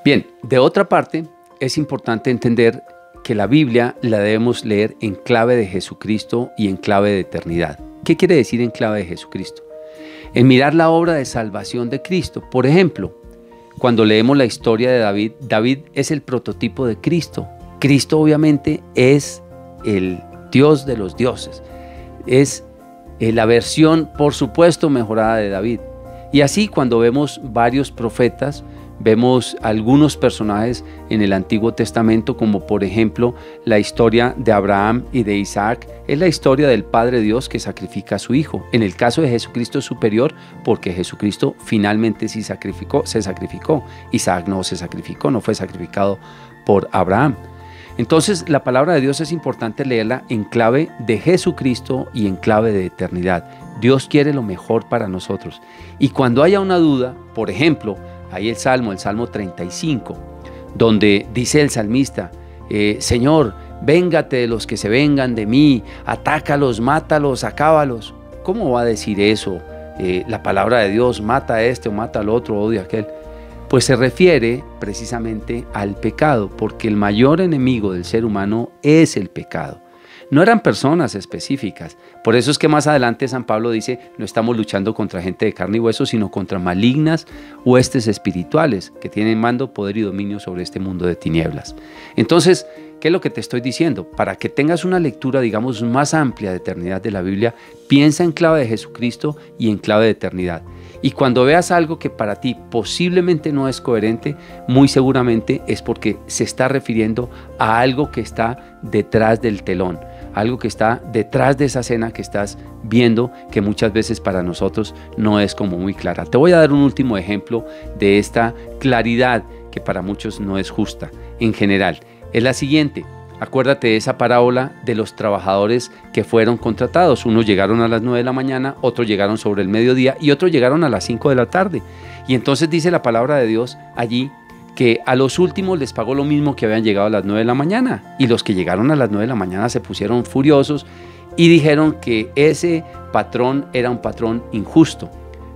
Bien, de otra parte, es importante entender que la Biblia la debemos leer en clave de Jesucristo y en clave de eternidad. ¿Qué quiere decir en clave de Jesucristo? En mirar la obra de salvación de Cristo. Por ejemplo, cuando leemos la historia de David, David es el prototipo de Cristo. Cristo obviamente es el Dios de los dioses. Es la versión, por supuesto, mejorada de David. Y así cuando vemos varios profetas, vemos algunos personajes en el Antiguo Testamento, como por ejemplo la historia de Abraham y de Isaac, es la historia del Padre Dios que sacrifica a su Hijo. En el caso de Jesucristo es superior porque Jesucristo finalmente sí se sacrificó. Isaac no se sacrificó, no fue sacrificado por Abraham. Entonces la palabra de Dios es importante leerla en clave de Jesucristo y en clave de eternidad. Dios quiere lo mejor para nosotros. Y cuando haya una duda, por ejemplo, hay el Salmo 35, donde dice el salmista, Señor, véngate de los que se vengan de mí, atácalos, mátalos, acábalos. ¿Cómo va a decir eso? La palabra de Dios, mata a este o mata al otro, odia a aquel. Pues se refiere precisamente al pecado, porque el mayor enemigo del ser humano es el pecado. No eran personas específicas. Por eso es que más adelante San Pablo dice, no estamos luchando contra gente de carne y hueso, sino contra malignas huestes espirituales que tienen mando, poder y dominio sobre este mundo de tinieblas. Entonces, ¿qué es lo que te estoy diciendo? Para que tengas una lectura, digamos, más amplia de eternidad de la Biblia, piensa en clave de Jesucristo y en clave de eternidad. Y cuando veas algo que para ti posiblemente no es coherente, muy seguramente es porque se está refiriendo a algo que está detrás del telón, algo que está detrás de esa escena que estás viendo, que muchas veces para nosotros no es como muy clara. Te voy a dar un último ejemplo de esta claridad que para muchos no es justa en general. Es la siguiente. Acuérdate de esa parábola de los trabajadores que fueron contratados. Unos llegaron a las 9 de la mañana, otros llegaron sobre el mediodía y otros llegaron a las 5 de la tarde. Y entonces dice la palabra de Dios allí que a los últimos les pagó lo mismo que habían llegado a las 9 de la mañana. Y los que llegaron a las 9 de la mañana se pusieron furiosos y dijeron que ese patrón era un patrón injusto.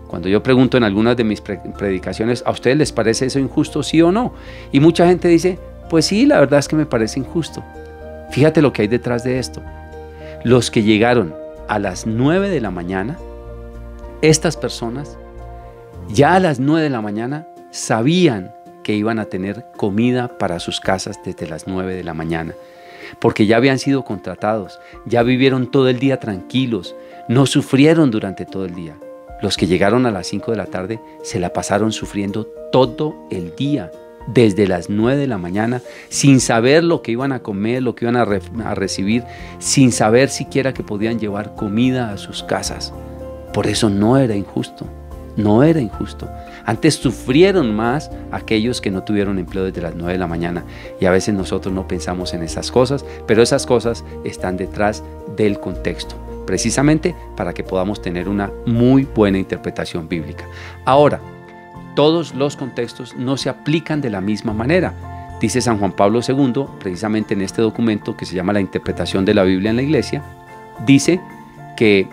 Cuando yo pregunto en algunas de mis predicaciones, ¿a ustedes les parece eso injusto, sí o no? Y mucha gente dice, pues sí, la verdad es que me parece injusto. Fíjate lo que hay detrás de esto. Los que llegaron a las 9 de la mañana, estas personas, ya a las 9 de la mañana, sabían que iban a tener comida para sus casas desde las 9 de la mañana. Porque ya habían sido contratados, ya vivieron todo el día tranquilos, no sufrieron durante todo el día. Los que llegaron a las 5 de la tarde se la pasaron sufriendo todo el día. Desde las 9 de la mañana, sin saber lo que iban a comer, lo que iban a recibir, sin saber siquiera que podían llevar comida a sus casas. Por eso no era injusto, no era injusto. Antes sufrieron más aquellos que no tuvieron empleo desde las 9 de la mañana. Y a veces nosotros no pensamos en esas cosas, pero esas cosas están detrás del contexto, precisamente para que podamos tener una muy buena interpretación bíblica. Ahora, todos los contextos no se aplican de la misma manera. Dice San Juan Pablo II, precisamente en este documento que se llama La Interpretación de la Biblia en la Iglesia, dice que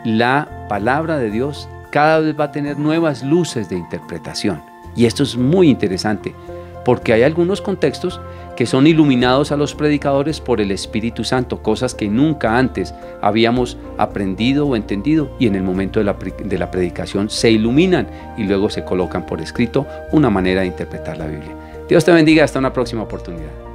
la palabra de Dios cada vez va a tener nuevas luces de interpretación. Y esto es muy interesante, porque hay algunos contextos que son iluminados a los predicadores por el Espíritu Santo, cosas que nunca antes habíamos aprendido o entendido, y en el momento de la predicación se iluminan y luego se colocan por escrito una manera de interpretar la Biblia. Dios te bendiga, hasta una próxima oportunidad.